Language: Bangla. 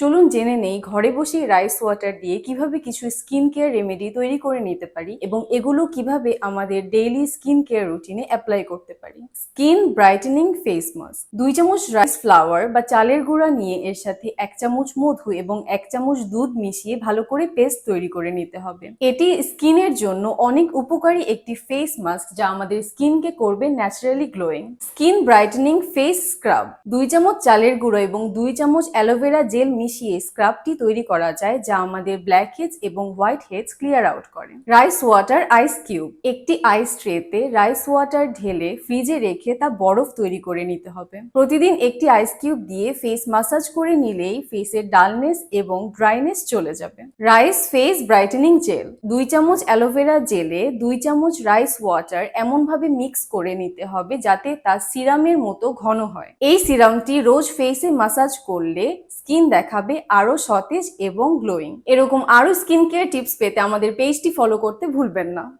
চলুন জেনে নেই ঘরে বসেই রাইস ওয়াটার দিয়ে কিভাবে কিছু স্কিন কেয়ার রেমেডি তৈরি করে নিতে পারি এবং এগুলো কিভাবে আমাদের ডেইলি স্কিন কেয়ার রুটিনে অ্যাপ্লাই করতে পারি। Skin brightening face mask. 2 চামচ রাইস ফ্লাওয়ার বা চালের গুঁড়া নিয়ে এর সাথে 1 চামচ মধু এবং 1 চামচ দুধ মিশিয়ে ভালো করে পেস্ট তৈরি করে নিতে হবে। এটি স্কিনের জন্য অনেক উপকারী একটি ফেস মাস্ক যা আমাদের স্কিনকে করবে naturally glowing. Skin brightening face scrub. 2 চামচ চালের গুঁড়ো এবং 2 চামচ অ্যালোভেরা জেল মিশিয়ে স্ক্রাবটি তৈরি করা যায় যা আমাদের ব্ল্যাক হেডস এবং হোয়াইট হেডস ক্লিয়ার আউট করে। Rice water ice cube. একটি আইস ট্রেতে রাইস ওয়াটার ঢেলে ফ্রিজে রেখে তা বরফ তৈরি করে নিতে হবে। প্রতিদিন একটি আইস কিউব দিয়ে ফেস মাসাজ করে নিলেই ফেসের ডালনেস এবং ড্রাইনেস চলে যাবে। Rice face brightening jail. 2 চামচ অ্যালোভেরা জেলে 2 চামচ রাইস ওয়াটার এমনভাবে মিক্স করে নিতে হবে যাতে তা সিরামের মতো ঘন হয়। এই সিরামটি রোজ ফেসে মাসাজ করলে স্কিন দেখাবে আরো সতেজ এবং গ্লোয়িং। এরকম আরো স্কিন কেয়ার টিপস পেতে আমাদের পেজটি ফলো করতে ভুলবেন না।